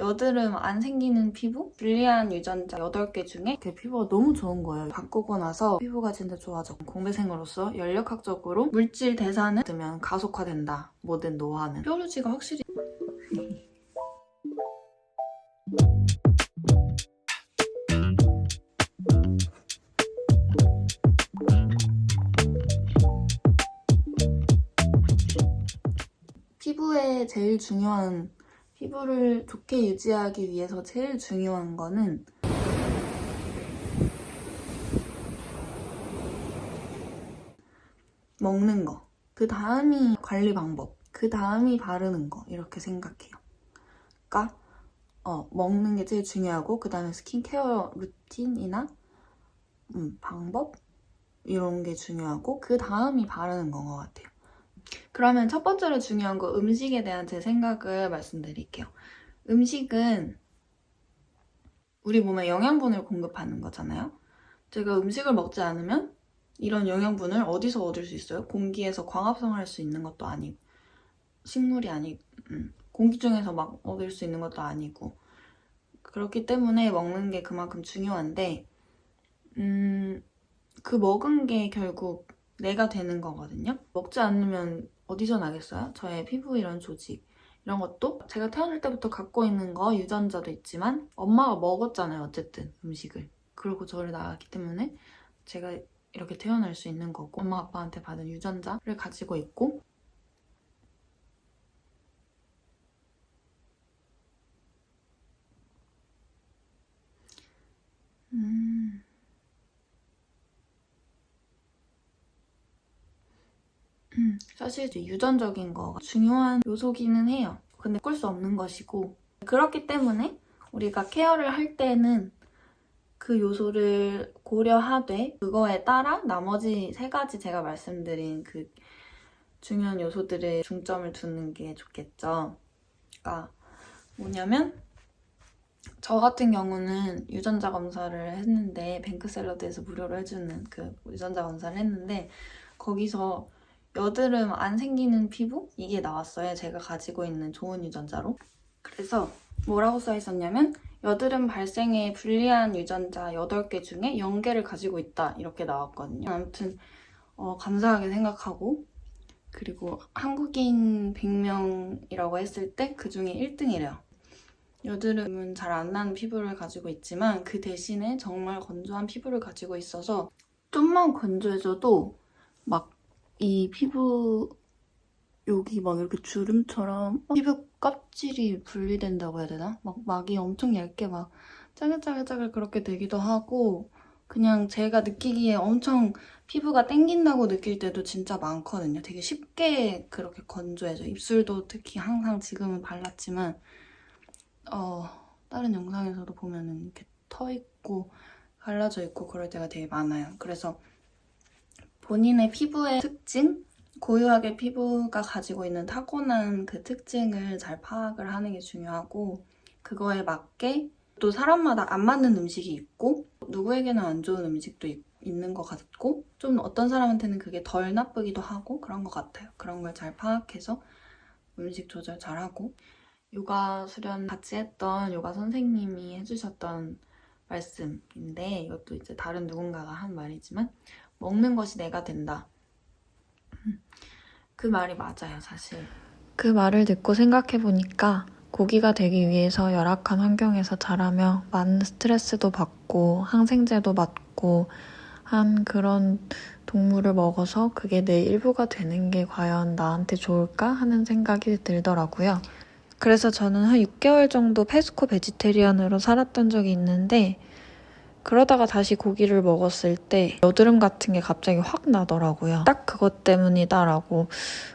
여드름 안 생기는 피부? 불리한 유전자 8개 중에 그 피부가 너무 좋은 거예요. 바꾸고 나서 피부가 진짜 좋아졌고 공대생으로서 연력학적으로 물질 대사는 뜨면 가속화된다. 모든 노화는. 뾰루지가 확실히 피부에 제일 중요한 피부를 좋게 유지하기 위해서 제일 중요한 거는 먹는 거. 그 다음이 관리 방법. 그 다음이 바르는 거. 이렇게 생각해요. 그러니까 먹는 게 제일 중요하고 그 다음에 스킨케어 루틴이나 방법? 이런 게 중요하고 그 다음이 바르는 건 것 같아요. 그러면 첫 번째로 중요한 거 음식에 대한 제 생각을 말씀드릴게요. 음식은 우리 몸에 영양분을 공급하는 거잖아요. 제가 음식을 먹지 않으면 이런 영양분을 어디서 얻을 수 있어요? 공기에서 광합성할 수 있는 것도 아니고 식물이 아니고 공기 중에서 막 얻을 수 있는 것도 아니고 그렇기 때문에 먹는 게 그만큼 중요한데 그 먹은 게 결국 내가 되는 거거든요. 먹지 않으면 어디서 나겠어요? 저의 피부 이런 조직 이런 것도 제가 태어날 때부터 갖고 있는 거 유전자도 있지만 엄마가 먹었잖아요. 어쨌든 음식을. 그러고 저를 낳았기 때문에 제가 이렇게 태어날 수 있는 거고 엄마 아빠한테 받은 유전자를 가지고 있고 사실 이제 유전적인 거가 중요한 요소기는 해요. 근데 바꿀 수 없는 것이고 그렇기 때문에 우리가 케어를 할 때는 그 요소를 고려하되 그거에 따라 나머지 3가지 제가 말씀드린 그 중요한 요소들에 중점을 두는 게 좋겠죠. 그러니까 뭐냐면 저 같은 경우는 유전자 검사를 했는데 뱅크샐러드에서 무료로 해주는 그 유전자 검사를 했는데 거기서 여드름 안 생기는 피부? 이게 나왔어요. 제가 가지고 있는 좋은 유전자로. 그래서 뭐라고 써 있었냐면 여드름 발생에 불리한 유전자 8개 중에 0개를 가지고 있다. 이렇게 나왔거든요. 아무튼 감사하게 생각하고 그리고 한국인 100명이라고 했을 때 그중에 1등이래요. 여드름은 잘 안 나는 피부를 가지고 있지만 그 대신에 정말 건조한 피부를 가지고 있어서 좀만 건조해져도 막 이 피부 여기 막 이렇게 주름처럼 피부 껍질이 분리된다고 해야 되나? 막 막이 엄청 얇게 막 짜글짜글짜글 그렇게 되기도 하고 그냥 제가 느끼기에 엄청 피부가 땡긴다고 느낄 때도 진짜 많거든요. 되게 쉽게 그렇게 건조해져. 입술도 특히 항상 지금은 발랐지만 다른 영상에서도 보면은 이렇게 터 있고 갈라져 있고 그럴 때가 되게 많아요. 그래서 본인의 피부의 특징? 고유하게 피부가 가지고 있는 타고난 그 특징을 잘 파악을 하는 게 중요하고 그거에 맞게 또 사람마다 안 맞는 음식이 있고 누구에게는 안 좋은 음식도 있는 것 같고 좀 어떤 사람한테는 그게 덜 나쁘기도 하고 그런 것 같아요. 그런 걸 잘 파악해서 음식 조절 잘하고 요가 수련 같이 했던 요가 선생님이 해주셨던 말씀인데 이것도 이제 다른 누군가가 한 말이지만 먹는 것이 내가 된다. 그 말이 맞아요, 사실. 그 말을 듣고 생각해보니까 고기가 되기 위해서 열악한 환경에서 자라며 많은 스트레스도 받고 항생제도 맞고 한 그런 동물을 먹어서 그게 내 일부가 되는 게 과연 나한테 좋을까 하는 생각이 들더라고요. 그래서 저는 한 6개월 정도 페스코 베지테리안으로 살았던 적이 있는데 그러다가 다시 고기를 먹었을 때 여드름 같은 게 갑자기 확 나더라고요. 딱 그것 때문이다라고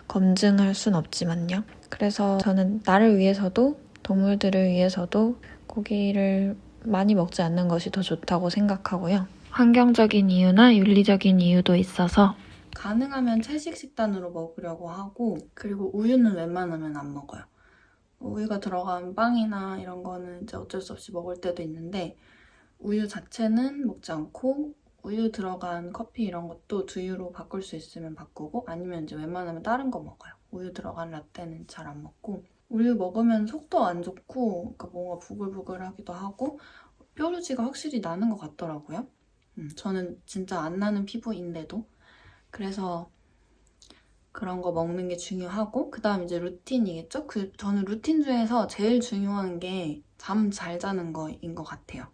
검증할 순 없지만요. 그래서 저는 나를 위해서도 동물들을 위해서도 고기를 많이 먹지 않는 것이 더 좋다고 생각하고요. 환경적인 이유나 윤리적인 이유도 있어서 가능하면 채식 식단으로 먹으려고 하고 그리고 우유는 웬만하면 안 먹어요. 우유가 들어간 빵이나 이런 거는 이제 어쩔 수 없이 먹을 때도 있는데 우유 자체는 먹지 않고 우유 들어간 커피 이런 것도 두유로 바꿀 수 있으면 바꾸고 아니면 이제 웬만하면 다른 거 먹어요. 우유 들어간 라떼는 잘 안 먹고 우유 먹으면 속도 안 좋고 그러니까 뭔가 부글부글하기도 하고 뾰루지가 확실히 나는 것 같더라고요. 저는 진짜 안 나는 피부인데도. 그래서 그런 거 먹는 게 중요하고 그 다음 이제 루틴이겠죠? 저는 루틴 중에서 제일 중요한 게 잠 잘 자는 거인 것 같아요.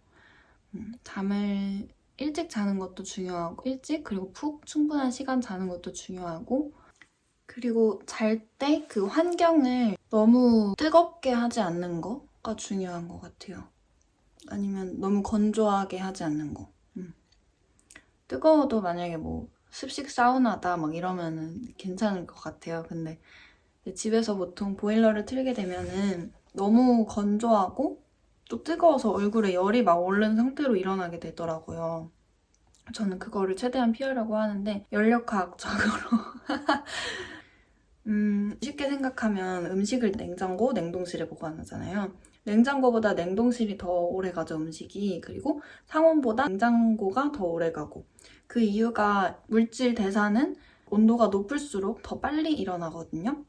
잠을 일찍 자는 것도 중요하고 그리고 푹 충분한 시간 자는 것도 중요하고 그리고 잘 때 그 환경을 너무 뜨겁게 하지 않는 거가 중요한 것 같아요. 아니면 너무 건조하게 하지 않는 거. 뜨거워도 만약에 뭐 습식 사우나다 막 이러면은 괜찮을 것 같아요. 근데 집에서 보통 보일러를 틀게 되면은 너무 건조하고 또 뜨거워서 얼굴에 열이 막 오른 상태로 일어나게 되더라고요. 저는 그거를 최대한 피하려고 하는데 연력학적으로 쉽게 생각하면 음식을 냉장고, 냉동실에 보관하잖아요. 냉장고보다 냉동실이 더 오래 가죠, 음식이. 그리고 상온보다 냉장고가 더 오래 가고. 그 이유가 물질 대사는 온도가 높을수록 더 빨리 일어나거든요.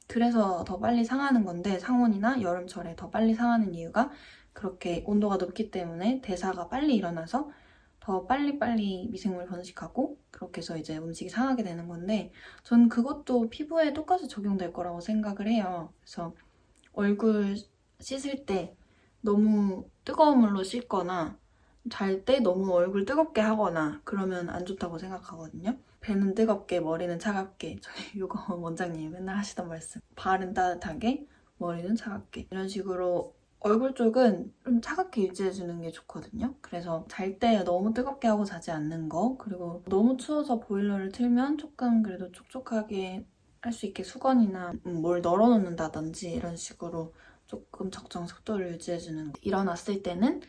그래서 더 빨리 상하는 건데 상온이나 여름철에 더 빨리 상하는 이유가 그렇게 온도가 높기 때문에 대사가 빨리 일어나서 더 빨리빨리 미생물을 번식하고 그렇게 해서 이제 음식이 상하게 되는 건데 전 그것도 피부에 똑같이 적용될 거라고 생각을 해요. 그래서 얼굴 씻을 때 너무 뜨거운 물로 씻거나 잘 때 너무 얼굴 뜨겁게 하거나 그러면 안 좋다고 생각하거든요. 배는 뜨겁게, 머리는 차갑게. 저희 요가 원장님이 맨날 하시던 말씀. 발은 따뜻하게, 머리는 차갑게. 이런 식으로 얼굴 쪽은 좀 차갑게 유지해주는 게 좋거든요. 그래서 잘 때 너무 뜨겁게 하고 자지 않는 거, 그리고 너무 추워서 보일러를 틀면 조금 그래도 촉촉하게 할 수 있게 수건이나 뭘 널어놓는다든지 이런 식으로 조금 적정 속도를 유지해주는 거. 일어났을 때는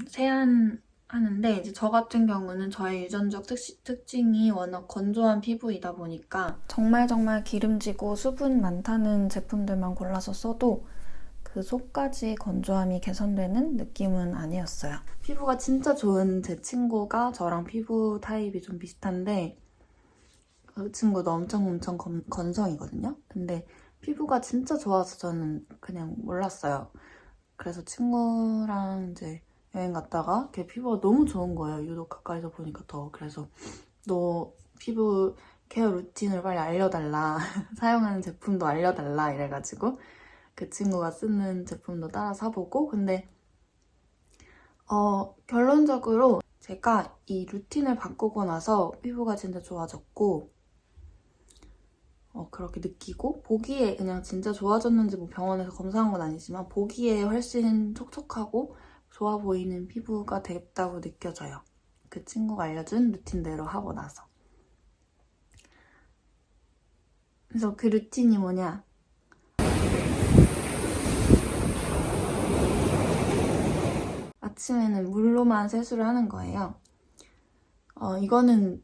세안하는데 이제 저 같은 경우는 저의 유전적 특징이 워낙 건조한 피부이다 보니까 정말 기름지고 수분 많다는 제품들만 골라서 써도 그 속까지 건조함이 개선되는 느낌은 아니었어요. 피부가 진짜 좋은 제 친구가 저랑 피부 타입이 좀 비슷한데 그 친구도 엄청 건성이거든요. 근데 피부가 진짜 좋아서 저는 그냥 몰랐어요. 그래서 친구랑 이제 여행 갔다가 걔 피부가 너무 좋은 거예요. 유독 가까이서 보니까 더. 그래서 너 피부 케어 루틴을 빨리 알려달라. 사용하는 제품도 알려달라 이래가지고 그 친구가 쓰는 제품도 따라 사보고 근데 결론적으로 제가 이 루틴을 바꾸고 나서 피부가 진짜 좋아졌고 그렇게 느끼고 보기에 그냥 진짜 좋아졌는지 뭐 병원에서 검사한 건 아니지만 보기에 훨씬 촉촉하고 좋아 보이는 피부가 됐다고 느껴져요. 그 친구가 알려준 루틴대로 하고 나서. 그래서 그 루틴이 뭐냐? 아침에는 물로만 세수를 하는 거예요. 이거는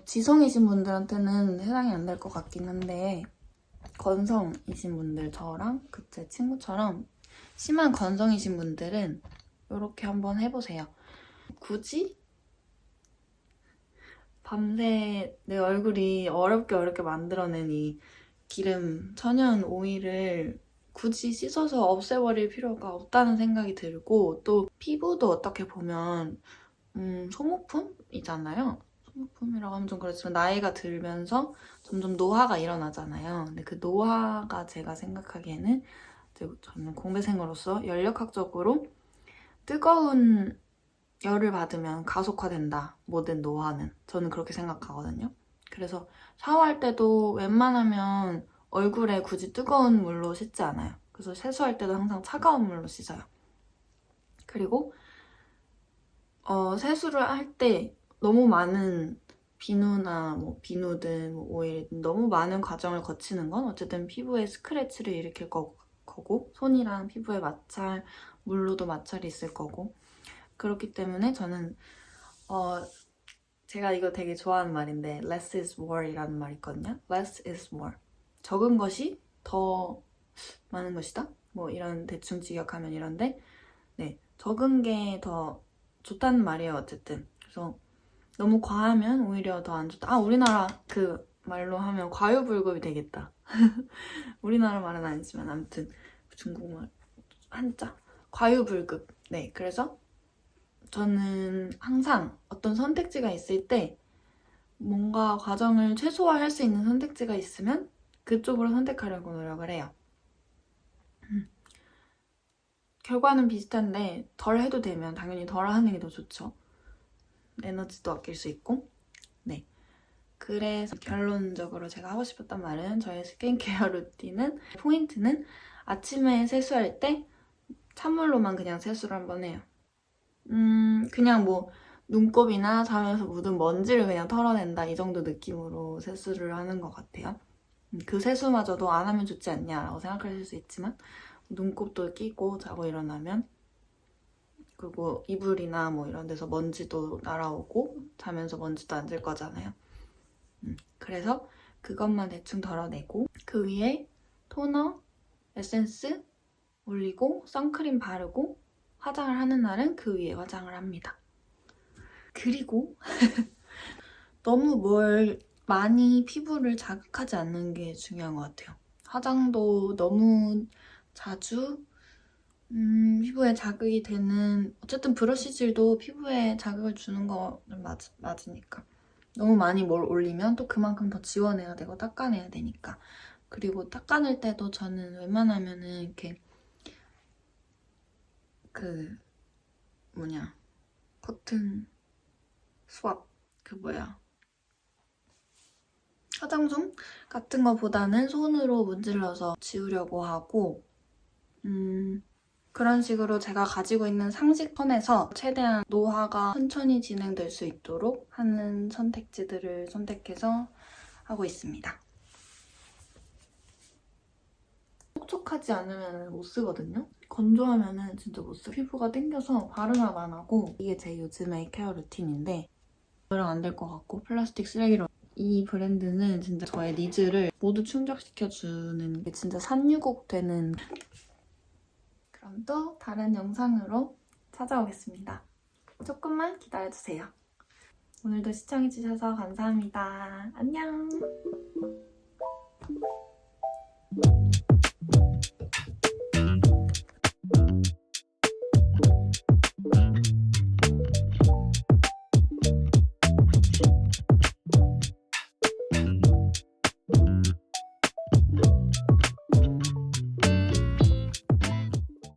지성이신 분들한테는 해당이 안 될 것 같긴 한데 건성이신 분들 저랑 제 친구처럼 심한 건성이신 분들은 이렇게 한번 해보세요. 굳이 밤새 내 얼굴이 어렵게 만들어낸 이 기름 천연 오일을 굳이 씻어서 없애버릴 필요가 없다는 생각이 들고 또 피부도 어떻게 보면 소모품이잖아요. 소모품이라고 하면 좀 그렇지만 나이가 들면서 점점 노화가 일어나잖아요. 근데 그 노화가 제가 생각하기에는 저는 공대생으로서 연력학적으로 뜨거운 열을 받으면 가속화된다. 모든 노화는. 저는 그렇게 생각하거든요. 그래서 샤워할 때도 웬만하면 얼굴에 굳이 뜨거운 물로 씻지 않아요. 그래서 세수할 때도 항상 차가운 물로 씻어요. 그리고 세수를 할 때 너무 많은 비누나 비누든 오일 너무 많은 과정을 거치는 건 어쨌든 피부에 스크래치를 일으킬 거고 손이랑 피부에 마찰, 물로도 마찰이 있을 거고 그렇기 때문에 저는 제가 이거 되게 좋아하는 말인데 less is more 이라는 말이 있거든요. less is more. 적은 것이 더 많은 것이다? 뭐 이런 대충 직역하면 이런데 네, 적은 게 더 좋다는 말이에요. 어쨌든. 그래서 너무 과하면 오히려 더 안 좋다. 우리나라 그 말로 하면 과유불급이 되겠다. 우리나라 말은 아니지만 아무튼 중국말 한자 과유불급. 네, 그래서 저는 항상 어떤 선택지가 있을 때 뭔가 과정을 최소화할 수 있는 선택지가 있으면 그쪽으로 선택하려고 노력을 해요. 결과는 비슷한데 덜 해도 되면 당연히 덜 하는 게 더 좋죠. 에너지도 아낄 수 있고. 네. 그래서 결론적으로 제가 하고 싶었던 말은 저의 스킨케어 루틴은 포인트는 아침에 세수할 때 찬물로만 그냥 세수를 한번 해요. 그냥 뭐 눈곱이나 자면서 묻은 먼지를 그냥 털어낸다 이 정도 느낌으로 세수를 하는 것 같아요. 그 세수마저도 안 하면 좋지 않냐라고 생각하실 수 있지만 눈곱도 끼고 자고 일어나면 그리고 이불이나 뭐 이런 데서 먼지도 날아오고 자면서 먼지도 안 들 거잖아요. 그래서 그것만 대충 덜어내고 그 위에 토너, 에센스 올리고 선크림 바르고 화장을 하는 날은 그 위에 화장을 합니다. 그리고 너무 뭘 많이 피부를 자극하지 않는 게 중요한 것 같아요. 화장도 너무 자주 피부에 자극이 되는 어쨌든 브러쉬질도 피부에 자극을 주는 거는 맞으니까 너무 많이 뭘 올리면 또 그만큼 더 지워내야 되고 닦아내야 되니까. 그리고 닦아낼 때도 저는 웬만하면은 이렇게 그 커튼 수압 화장솜 같은 거보다는 손으로 문질러서 지우려고 하고 그런 식으로 제가 가지고 있는 상식 선에서 최대한 노화가 천천히 진행될 수 있도록 하는 선택지들을 선택해서 하고 있습니다. 촉촉하지 않으면 못 쓰거든요? 건조하면 진짜 못 쓰고 피부가 땡겨서 바르면 안 하고 이게 제 요즘의 케어 루틴인데 저랑 안 될 것 같고 플라스틱 쓰레기로 이 브랜드는 진짜 저의 니즈를 모두 충족시켜주는 게 진짜 산유국 되는 그럼 또 다른 영상으로 찾아오겠습니다. 조금만 기다려주세요. 오늘도 시청해주셔서 감사합니다. 안녕!